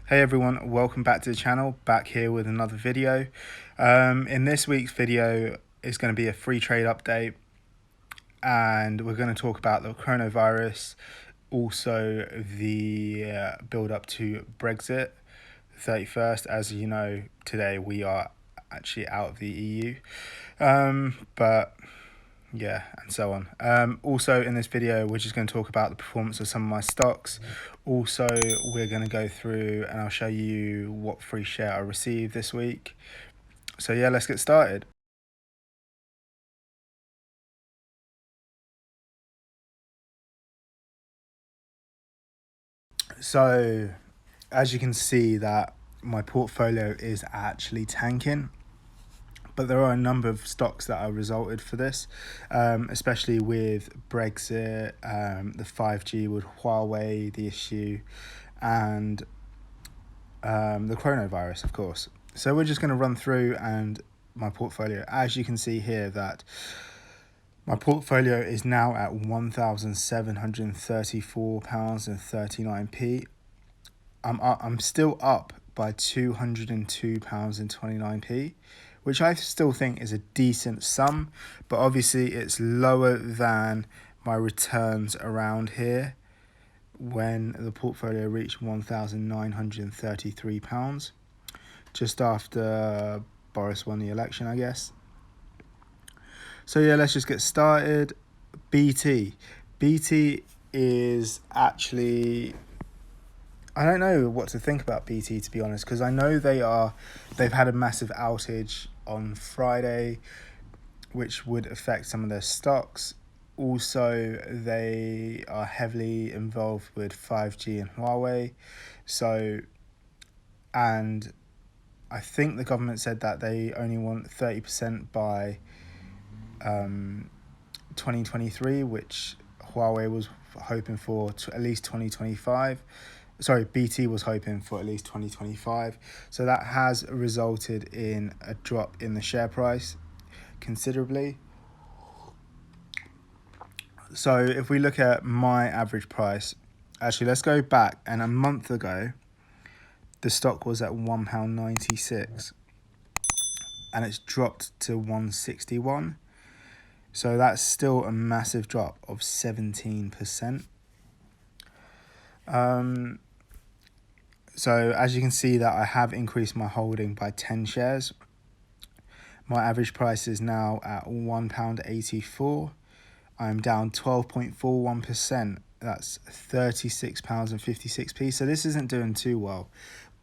Hey everyone, welcome back to the channel, back here with another video. In this week's video is going to be a free trade update, and we're going to talk about the coronavirus, also the build up to Brexit, 31st. As you know, today we are actually out of the EU, but yeah, and so on. Also in this video, we're just going to talk about the performance of some of my stocks. Also, we're going to go through and I'll show you what free share I received this week. So yeah, let's get started. So as you can see that my portfolio is actually tanking, but there are a number of stocks that are resulted for this, especially with Brexit, the 5G with Huawei, the issue, and the coronavirus, of course. So we're just going to run through and my portfolio. As you can see here, that my portfolio is now at £1,734.39. I'm still up by £202.29, which I still think is a decent sum, but obviously it's lower than my returns around here when the portfolio reached £1,933, just after Boris won the election, I guess. So yeah, let's just get started. BT is actually, I don't know what to think about BT, to be honest, because I know they've had a massive outage on Friday, which would affect some of their stocks. Also, they are heavily involved with 5G and Huawei. So, and I think the government said that they only want 30% by 2023, which Huawei was hoping for at least 2025. Sorry, BT was hoping for at least 2025. So that has resulted in a drop in the share price considerably. So if we look at my average price, actually let's go back, and a month ago the stock was at £1.96 and it's dropped to £1.61. So that's still a massive drop of 17%. So as you can see that I have increased my holding by 10 shares. My average price is now at £1.84. I'm down 12.41%. That's £36.56. So this isn't doing too well,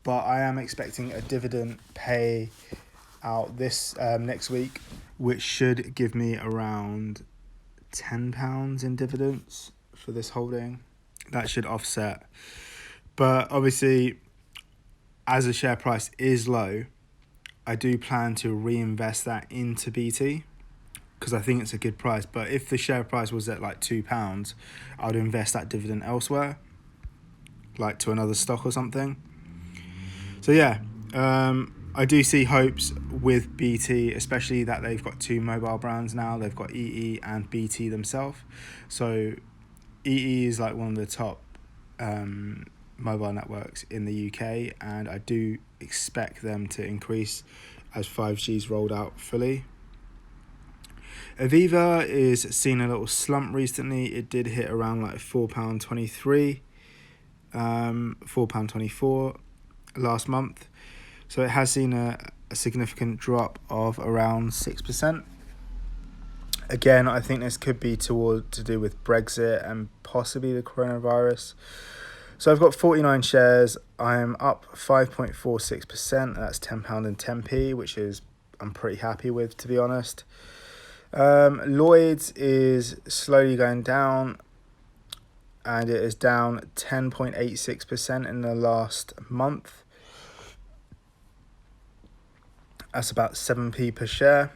but I am expecting a dividend pay out this next week, which should give me around £10 in dividends for this holding. That should offset. But obviously, as the share price is low, I do plan to reinvest that into BT because I think it's a good price. But if the share price was at like £2, I would invest that dividend elsewhere, like to another stock or something. So yeah, I do see hopes with BT, especially that they've got two mobile brands now. They've got EE and BT themselves. So EE is like one of the top mobile networks in the UK, and I do expect them to increase as 5G is rolled out fully. Aviva is seeing a little slump recently. It did hit around like £4.23, £4.24 last month. So it has seen a significant drop of around 6%. Again, I think this could be to do with Brexit and possibly the coronavirus. So I've got 49 shares. I'm up 5.46%. That's £10.10, which is I'm pretty happy with, to be honest. Lloyd's is slowly going down, and it is down 10.86% in the last month. That's about 7p per share.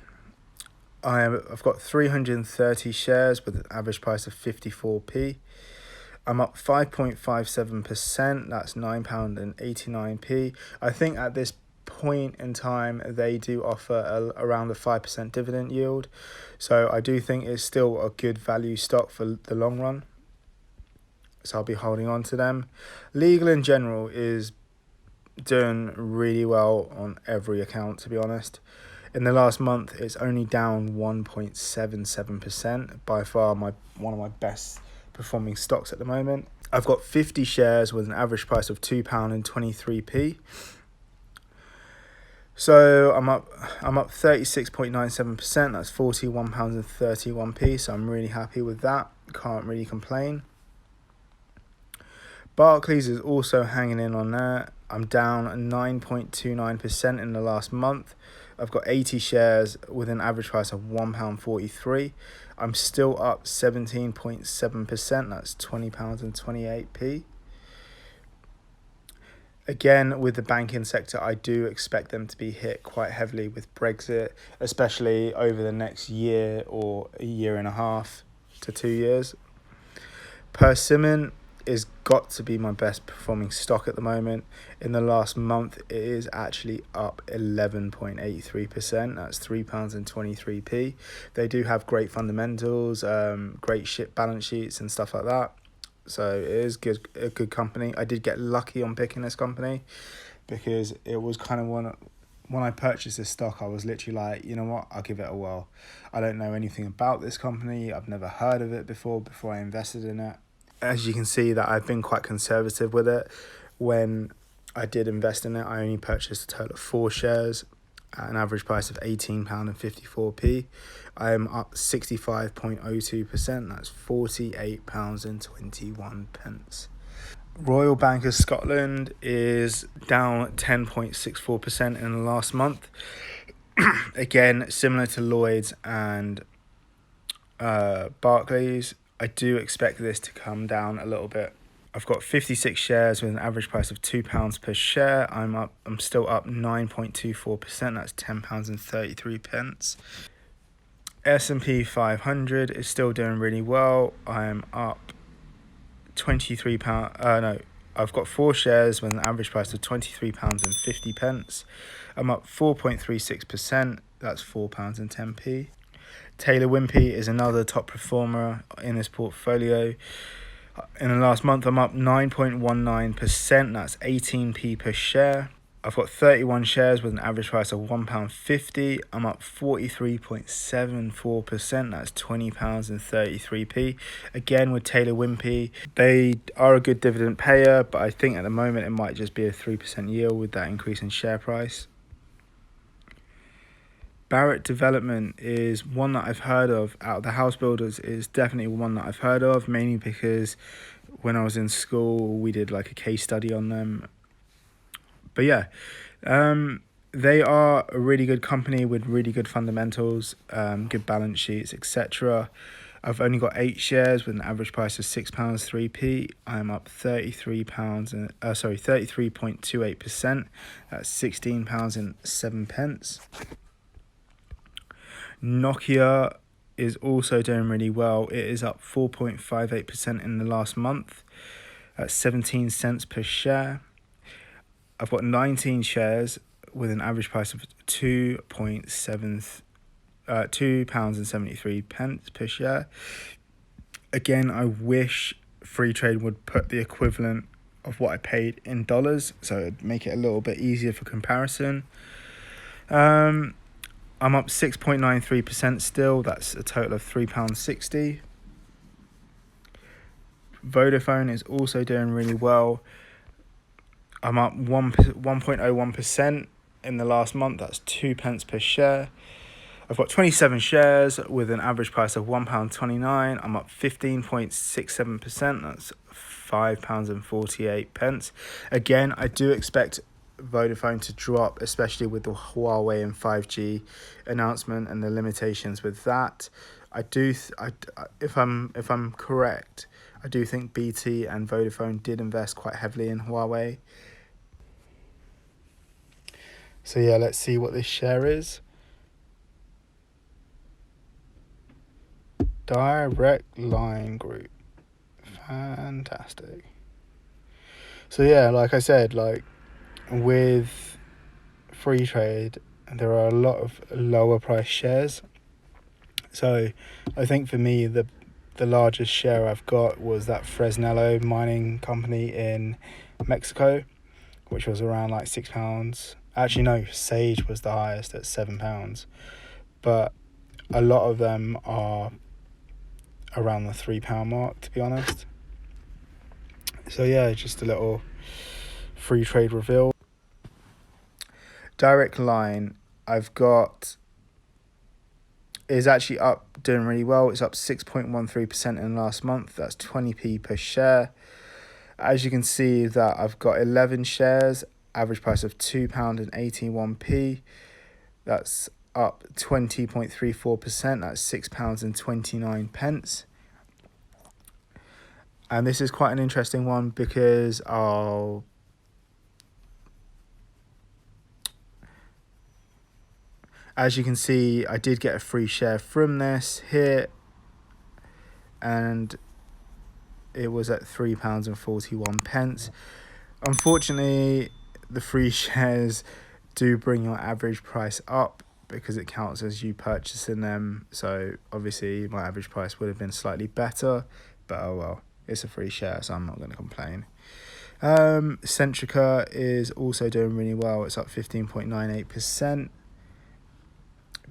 I've got 330 shares with an average price of 54p. I'm up 5.57%. That's £9.89. I think at this point in time they do offer around the 5% dividend yield, so I do think it's still a good value stock for the long run, so I'll be holding on to them. Legal in general is doing really well on every account, to be honest. In the last month, it's only down 1.77%. By far, one of my best performing stocks at the moment. I've got 50 shares with an average price of £2.23p. So I'm up 36.97%. That's £41.31p. So I'm really happy with that. Can't really complain. Barclays is also hanging in on there. I'm down 9.29% in the last month. I've got 80 shares with an average price of £1.43. I'm still up 17.7%. That's £20.28p. Again, with the banking sector, I do expect them to be hit quite heavily with Brexit, especially over the next year or a year and a half to 2 years. Persimmon is got to be my best performing stock at the moment. In the last month, it is actually up 11.83%. That's £3.23p. They do have great fundamentals, great balance sheets and stuff like that. So it is a good company. I did get lucky on picking this company because it was kind of when I purchased this stock, I was literally like, you know what, I'll give it a whirl. I don't know anything about this company. I've never heard of it before I invested in it. As you can see that I've been quite conservative with it. When I did invest in it, I only purchased a total of 4 shares at an average price of £18.54p. I am up 65.02%. That's £48.21. Royal Bank of Scotland is down 10.64% in the last month. Again, similar to Lloyd's and Barclays, I do expect this to come down a little bit. I've got 56 shares with an average price of £2 per share. I'm still up 9.24%. That's £10.33. S&P 500 is still doing really well. I'm up £23. I've got 4 shares with an average price of £23.50. I'm up 4.36%. That's £4.10p. Taylor Wimpey is another top performer in this portfolio. In the last month, I'm up 9.19%. That's 18p per share. I've got 31 shares with an average price of £1.50. I'm up 43.74%. That's £20.33p. Again, with Taylor Wimpey, they are a good dividend payer, but I think at the moment it might just be a 3% yield with that increase in share price. Barrett Development is one that I've heard of. Out of the house builders, is definitely one that I've heard of, mainly because when I was in school, we did like a case study on them. But yeah, they are a really good company with really good fundamentals, good balance sheets, etc. I've only got 8 shares with an average price of £6.3p. I'm up £33.28%. That's £16.07. Nokia is also doing really well. It is up 4.58% in the last month. That's 17 cents per share. I've got 19 shares with an average price of £2.73 per share. Again, I wish Freetrade would put the equivalent of what I paid in dollars, so it'd make it a little bit easier for comparison. I'm up 6.93% still. That's a total of £3.60. Vodafone is also doing really well. I'm up 1.01% in the last month. That's 2 pence per share. I've got 27 shares with an average price of £1.29. I'm up 15.67%. That's £5.48. Again, I do expect Vodafone to drop, especially with the Huawei and 5G announcement and the limitations with that. If I'm correct, I do think BT and Vodafone did invest quite heavily in Huawei. So yeah, let's see what this share is. Direct Line Group. Fantastic. So yeah, like I said, like with Freetrade, there are a lot of lower price shares. So I think for me, the largest share I've got was that Fresnillo mining company in Mexico. which was around like £6. Actually, no, Sage was the highest at £7. But a lot of them are around the £3 mark, to be honest. So yeah, just a little free trade reveal. Direct line, I've got, is actually up, doing really well. It's up 6.13% in the last month. That's 20p per share. As you can see that I've got 11 shares, average price of £2.81p. That's up 20.34%. That's £6.29. And this is quite an interesting one because as you can see, I did get a free share from this here, and it was at £3.41. Unfortunately, the free shares do bring your average price up because it counts as you purchasing them. So obviously my average price would have been slightly better, but oh well, it's a free share, so I'm not going to complain. Centrica is also doing really well. It's up 15.98%.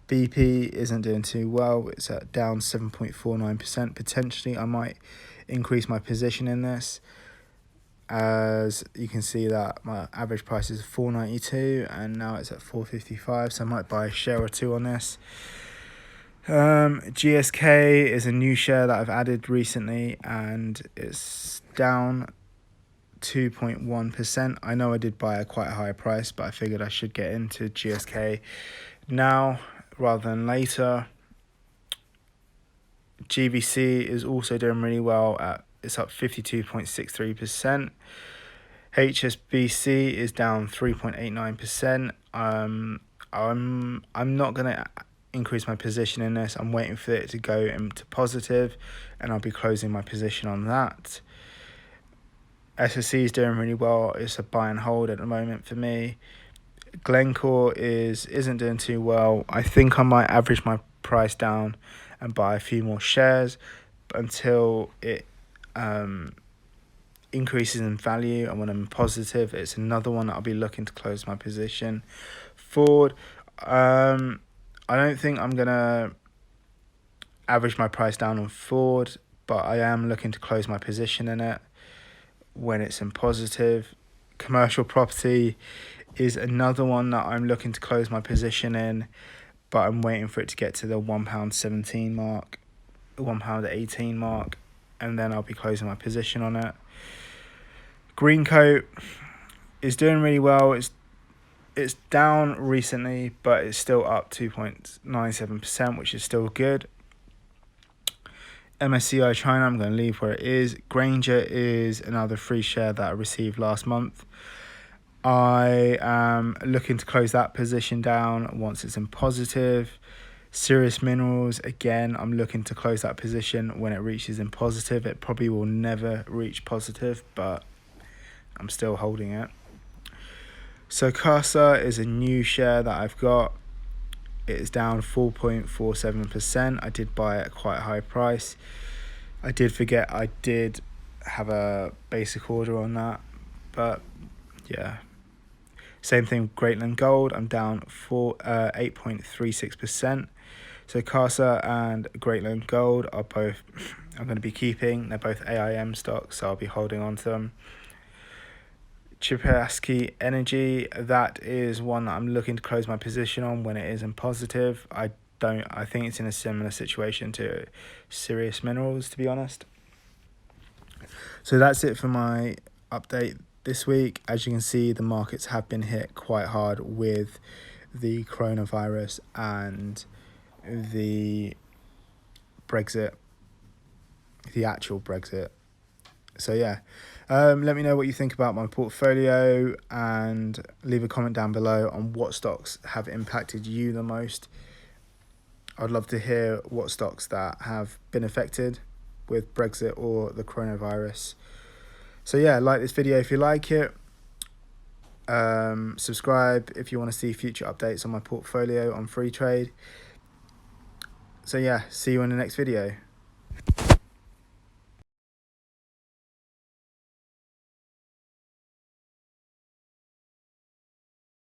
BP isn't doing too well. It's at down 7.49%. Potentially I might increase my position in this, as you can see that my average price is $4.92 and now it's at $4.55, so I might buy a share or two on this. GSK is a new share that I've added recently and it's down 2.1%. I know I did buy at quite a high price, but I figured I should get into GSK now rather than later. GVC is also doing really well. It's up 52.63%. HSBC is down 3.89%. I'm not gonna increase my position in this. I'm waiting for it to go into positive, and I'll be closing my position on that. SSE is doing really well. It's a buy and hold at the moment for me. Glencore isn't doing too well. I think I might average my price down and buy a few more shares until it increases in value, and when I'm positive, it's another one that I'll be looking to close my position. Ford, I don't think I'm gonna average my price down on Ford, but I am looking to close my position in it when it's in positive. Commercial property is another one that I'm looking to close my position in, but I'm waiting for it to get to the £1.17 mark, £1.18 mark, and then I'll be closing my position on it. Greencoat is doing really well. It's down recently, but it's still up 2.97%, which is still good. MSCI China, I'm going to leave where it is. Granger is another free share that I received last month. I am looking to close that position down once it's in positive. Sirius Minerals, again, I'm looking to close that position when it reaches in positive. It probably will never reach positive, but I'm still holding it. So Casa is a new share that I've got. It is down 4.47%. I did buy it at quite a high price. I did forget I did have a basic order on that, but yeah. Same thing with Greatland Gold. I'm down 8.36%. So Casa and Greatland Gold are both I'm going to be keeping. They're both AIM stocks, so I'll be holding on to them. Chipasky Energy, that is one that I'm looking to close my position on when it is in positive. I think it's in a similar situation to Sirius Minerals, to be honest. So that's it for my update this week. As you can see, the markets have been hit quite hard with the coronavirus and the Brexit, the actual Brexit. So yeah, let me know what you think about my portfolio and leave a comment down below on what stocks have impacted you the most. I'd love to hear what stocks that have been affected with Brexit or the coronavirus. So yeah, like this video if you like it. Subscribe if you want to see future updates on my portfolio on Freetrade. So yeah, see you in the next video.